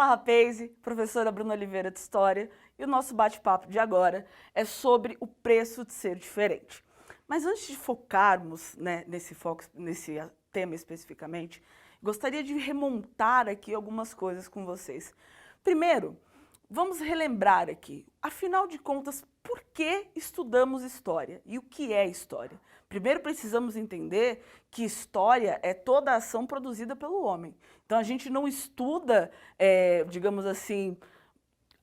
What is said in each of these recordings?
Rapaze, professora Bruna Oliveira de História, e o nosso bate-papo de agora é sobre o preço de ser diferente. Mas antes de focarmos, né, nesse tema especificamente, gostaria de remontar aqui algumas coisas com vocês. Primeiro, vamos relembrar aqui, afinal de contas, por que estudamos história e o que é história? Primeiro precisamos entender que história é toda a ação produzida pelo homem. Então a gente não estuda, digamos assim,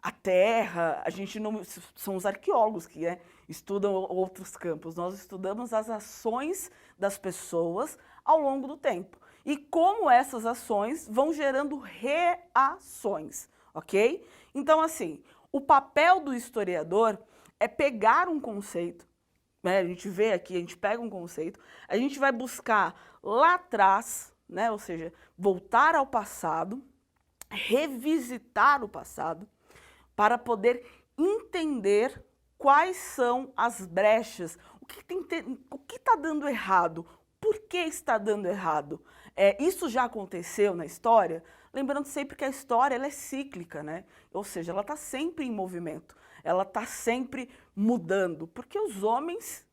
a terra, a gente não, são os arqueólogos que estudam outros campos. Nós estudamos as ações das pessoas ao longo do tempo e como essas ações vão gerando reações, ok? Então, assim, o papel do historiador é pegar um conceito, né? A gente vê aqui, a gente pega um conceito, a gente vai buscar lá atrás, né? Ou seja, voltar ao passado, revisitar o passado, para poder entender quais são as brechas, o que está dando errado, por que está dando errado. Isso já aconteceu na história, lembrando sempre que a história ela é cíclica, né? Ou seja, ela está sempre em movimento, ela está sempre mudando, porque os homens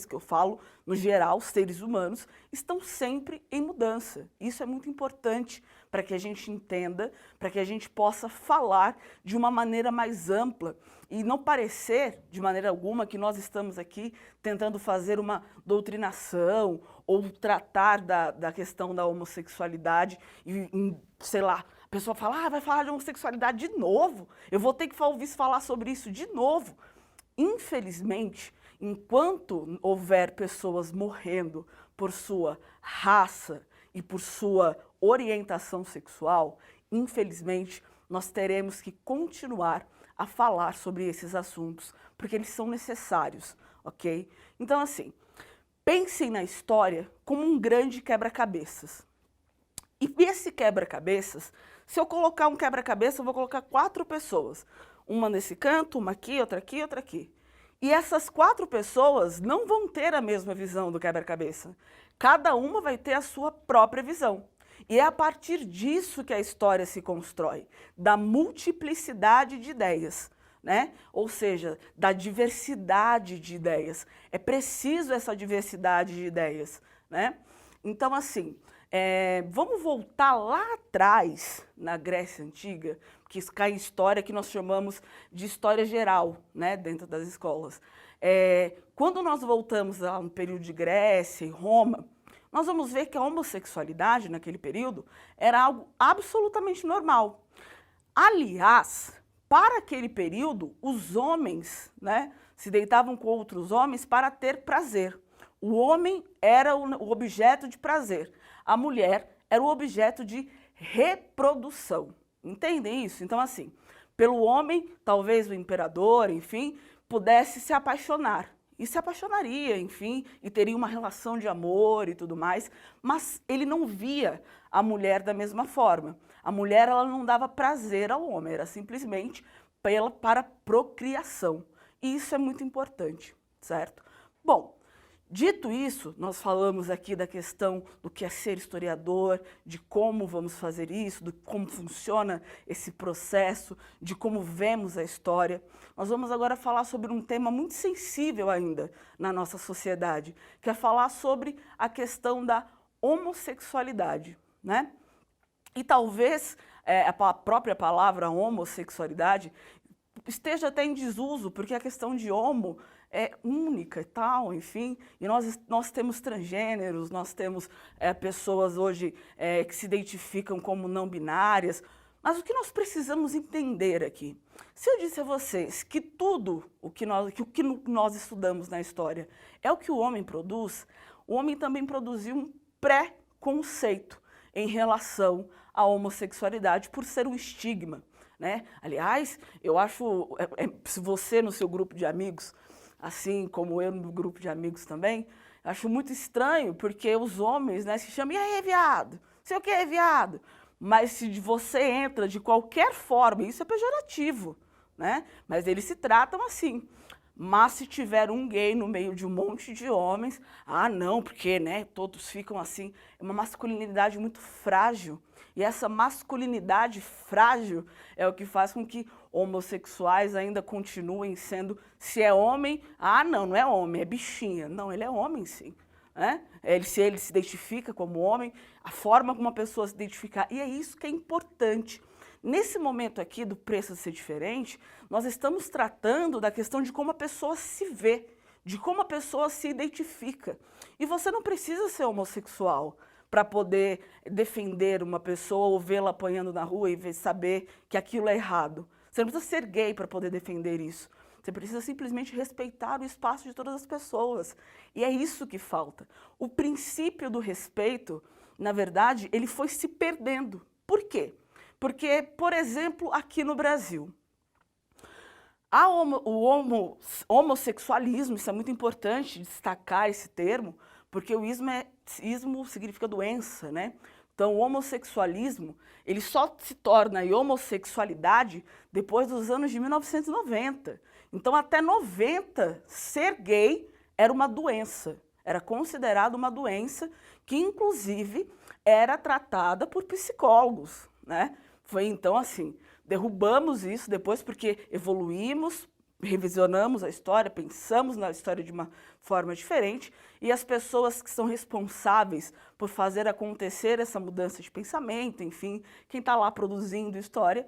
que eu falo, no geral, seres humanos, estão sempre em mudança. Isso é muito importante para que a gente entenda, para que a gente possa falar de uma maneira mais ampla e não parecer, de maneira alguma, que nós estamos aqui tentando fazer uma doutrinação ou tratar da questão da homossexualidade e, sei lá, a pessoa fala, vai falar de homossexualidade de novo, eu vou ter que ouvir falar sobre isso de novo. Infelizmente, enquanto houver pessoas morrendo por sua raça e por sua orientação sexual, infelizmente, nós teremos que continuar a falar sobre esses assuntos, porque eles são necessários, ok? Então, assim, pensem na história como um grande quebra-cabeças. E esse quebra-cabeças, se eu colocar um quebra-cabeça, eu vou colocar 4 pessoas. Uma nesse canto, uma aqui, outra aqui, outra aqui. E essas 4 pessoas não vão ter a mesma visão do quebra-cabeça. Cada uma vai ter a sua própria visão. E é a partir disso que a história se constrói, da multiplicidade de ideias, né? Ou seja, da diversidade de ideias. É preciso essa diversidade de ideias, né? Então, assim, vamos voltar lá atrás, na Grécia Antiga, que cai em história que nós chamamos de história geral, né, dentro das escolas. Quando nós voltamos lá no período de Grécia e Roma, nós vamos ver que a homossexualidade naquele período era algo absolutamente normal. Aliás, para aquele período, os homens, né, se deitavam com outros homens para ter prazer. O homem era o objeto de prazer, a mulher era o objeto de reprodução. Entendem isso? Então, assim, pelo homem, talvez o imperador, enfim, pudesse se apaixonar. E se apaixonaria, enfim, e teria uma relação de amor e tudo mais, mas ele não via a mulher da mesma forma. A mulher ela não dava prazer ao homem, era simplesmente para procriação. E isso é muito importante, certo? Bom, dito isso, nós falamos aqui da questão do que é ser historiador, de como vamos fazer isso, de como funciona esse processo, de como vemos a história. Nós vamos agora falar sobre um tema muito sensível ainda na nossa sociedade, que é falar sobre a questão da homossexualidade, né? E talvez a própria palavra homossexualidade esteja até em desuso, porque a questão de homo é única e tal, enfim, e nós temos transgêneros, nós temos pessoas hoje que se identificam como não binárias, mas o que nós precisamos entender aqui? Se eu disse a vocês que tudo o que nós estudamos na história é o que o homem produz, o homem também produziu um pré-conceito em relação à homossexualidade por ser um estigma, né? Aliás, eu acho, se você no seu grupo de amigos, assim como eu no grupo de amigos também, acho muito estranho, porque os homens, né, se chamam, e aí, viado? Sei o que é viado? Mas se você entra de qualquer forma, isso é pejorativo, né? Mas eles se tratam assim. Mas se tiver um gay no meio de um monte de homens, ah não, porque né, todos ficam assim. É uma masculinidade muito frágil. E essa masculinidade frágil é o que faz com que homossexuais ainda continuem sendo, se é homem, ah não, não é homem, é bichinha. Não, ele é homem sim. Né? Se ele se identifica como homem, a forma como uma pessoa se identificar, e é isso que é importante. Nesse momento aqui do preço ser diferente, nós estamos tratando da questão de como a pessoa se vê, de como a pessoa se identifica. E você não precisa ser homossexual para poder defender uma pessoa ou vê-la apanhando na rua e saber que aquilo é errado. Você não precisa ser gay para poder defender isso. Você precisa simplesmente respeitar o espaço de todas as pessoas. E é isso que falta. O princípio do respeito, na verdade, ele foi se perdendo. Por quê? Porque, por exemplo, aqui no Brasil, o homossexualismo, isso é muito importante destacar esse termo, porque o ismo significa doença, né? Então, o homossexualismo, ele só se torna homossexualidade depois dos anos de 1990. Então, até 90, ser gay era uma doença, era considerado uma doença que, inclusive, era tratada por psicólogos, né? Foi então assim, derrubamos isso depois porque evoluímos, revisionamos a história, pensamos na história de uma forma diferente e as pessoas que são responsáveis por fazer acontecer essa mudança de pensamento, enfim, quem está lá produzindo história,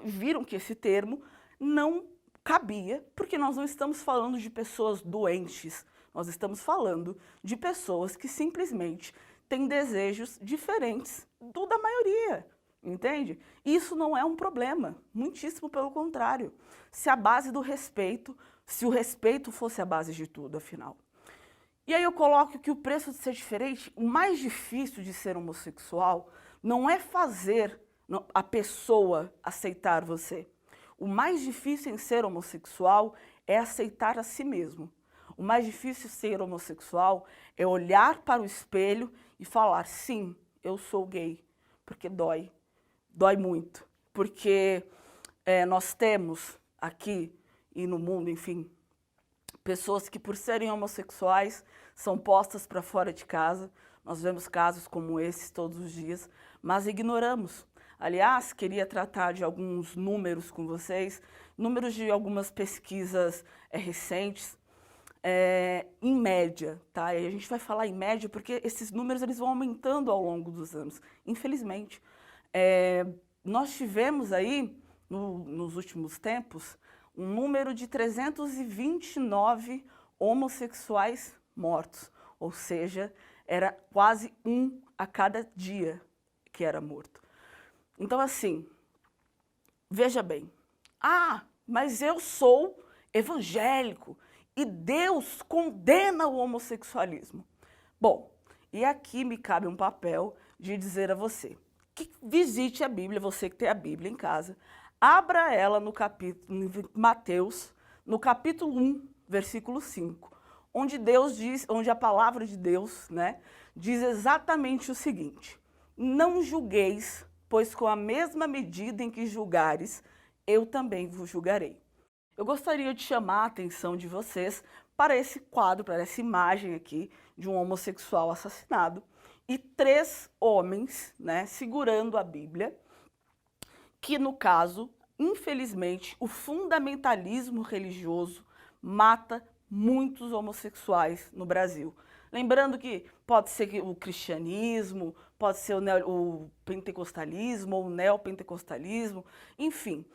viram que esse termo não cabia, porque nós não estamos falando de pessoas doentes, nós estamos falando de pessoas que simplesmente têm desejos diferentes do da maioria. Entende? Isso não é um problema, muitíssimo pelo contrário. Se a base do respeito, se o respeito fosse a base de tudo, afinal. E aí eu coloco que o preço de ser diferente, o mais difícil de ser homossexual, não é fazer a pessoa aceitar você. O mais difícil em ser homossexual é aceitar a si mesmo. O mais difícil em ser homossexual é olhar para o espelho e falar, sim, eu sou gay, porque dói. Dói muito, porque nós temos aqui e no mundo, enfim, pessoas que por serem homossexuais são postas para fora de casa. Nós vemos casos como esses todos os dias, mas ignoramos. Aliás, queria tratar de alguns números com vocês, números de algumas pesquisas recentes, em média, tá? E a gente vai falar em média porque esses números eles vão aumentando ao longo dos anos, infelizmente. Nós tivemos aí, nos últimos tempos, um número de 329 homossexuais mortos, ou seja, era quase um a cada dia que era morto. Então, assim, veja bem, mas eu sou evangélico e Deus condena o homossexualismo. Bom, e aqui me cabe um papel de dizer a você, que visite a Bíblia, você que tem a Bíblia em casa, abra ela no capítulo, Mateus, no capítulo 1, versículo 5, onde Deus diz, onde a palavra de Deus, né, diz exatamente o seguinte: não julgueis, pois com a mesma medida em que julgares, eu também vos julgarei. Eu gostaria de chamar a atenção de vocês para esse quadro, para essa imagem aqui de um homossexual assassinado, e 3 homens, né, segurando a Bíblia, que no caso, infelizmente, o fundamentalismo religioso mata muitos homossexuais no Brasil. Lembrando que pode ser o cristianismo, pode ser o pentecostalismo ou o neopentecostalismo, enfim.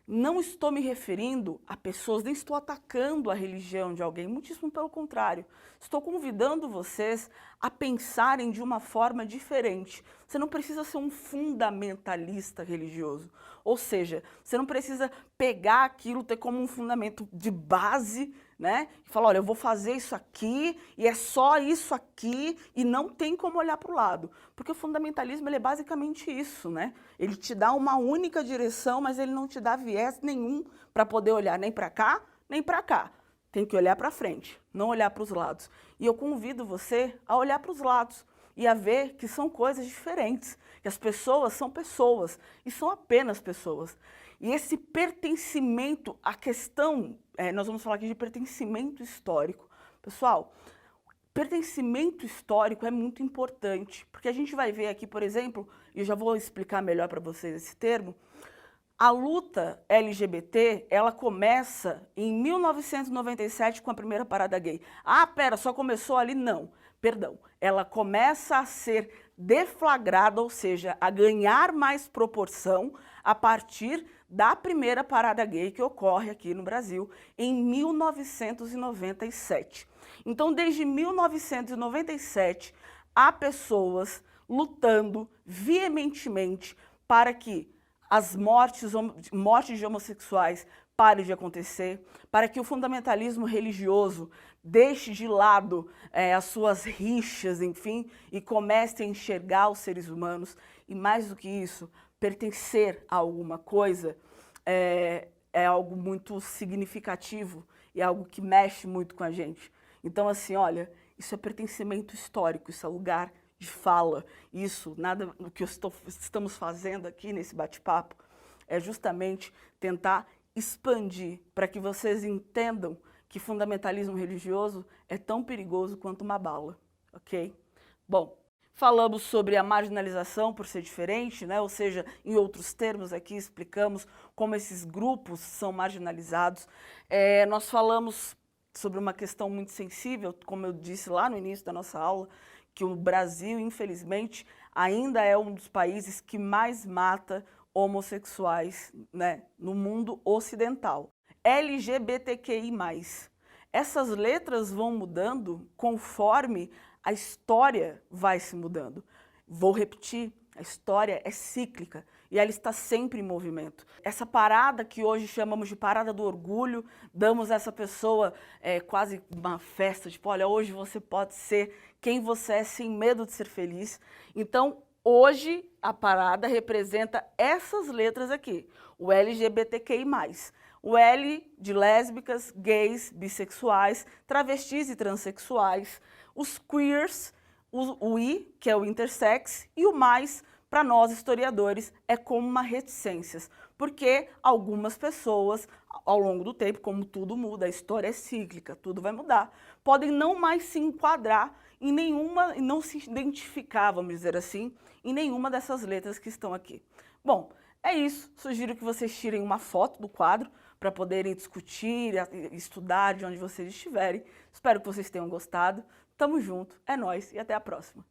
Não estou me referindo a pessoas, nem estou atacando a religião de alguém, muitíssimo pelo contrário. Estou convidando vocês a pensarem de uma forma diferente. Você não precisa ser um fundamentalista religioso. Ou seja, você não precisa pegar aquilo, ter como um fundamento de base, né? E falar, olha, eu vou fazer isso aqui e é só isso aqui e não tem como olhar para o lado. Porque o fundamentalismo ele é basicamente isso, né? Ele te dá uma única direção, mas ele não te dá viés nenhum para poder olhar nem para cá, nem para cá. Tem que olhar para frente, não olhar para os lados. E eu convido você a olhar para os lados e a ver que são coisas diferentes, que as pessoas são pessoas e são apenas pessoas. E esse pertencimento, a questão nós vamos falar aqui de pertencimento histórico. Pessoal, pertencimento histórico é muito importante, porque a gente vai ver aqui, por exemplo, e eu já vou explicar melhor para vocês esse termo, a luta LGBT, ela começa em 1997 com a primeira parada gay. Ah, pera, só começou ali? Não, perdão. Ela começa a ser deflagrada, ou seja, a ganhar mais proporção a partir da primeira parada gay que ocorre aqui no Brasil em 1997. Então, desde 1997, há pessoas lutando veementemente para que as mortes de homossexuais parem de acontecer, para que o fundamentalismo religioso deixe de lado as suas rixas, enfim, e comece a enxergar os seres humanos. E mais do que isso, pertencer a alguma coisa é algo muito significativo e é algo que mexe muito com a gente. Então, assim, olha, isso é pertencimento histórico, isso é lugar de fala. Isso, nada do que estamos fazendo aqui nesse bate-papo é justamente tentar expandir para que vocês entendam que fundamentalismo religioso é tão perigoso quanto uma bala, ok? Bom, falamos sobre a marginalização por ser diferente, né? Ou seja, em outros termos aqui explicamos como esses grupos são marginalizados. Nós falamos sobre uma questão muito sensível, como eu disse lá no início da nossa aula, que o Brasil, infelizmente, ainda é um dos países que mais mata homossexuais, né, no mundo ocidental. LGBTQI+. Essas letras vão mudando conforme a história vai se mudando. Vou repetir, a história é cíclica e ela está sempre em movimento. Essa parada que hoje chamamos de parada do orgulho, damos a essa pessoa quase uma festa, tipo, olha, hoje você pode ser quem você é sem medo de ser feliz. Então, hoje a parada representa essas letras aqui, o LGBTQI+. O L de lésbicas, gays, bissexuais, travestis e transexuais, os queers, o I, que é o intersex, e o mais, para nós historiadores, é como uma reticências, porque algumas pessoas, ao longo do tempo, como tudo muda, a história é cíclica, tudo vai mudar, podem não mais se enquadrar em nenhuma, e não se identificar, vamos dizer assim, em nenhuma dessas letras que estão aqui. Bom, é isso, sugiro que vocês tirem uma foto do quadro para poderem discutir, estudar de onde vocês estiverem. Espero que vocês tenham gostado. Tamo junto, é nóis e até a próxima.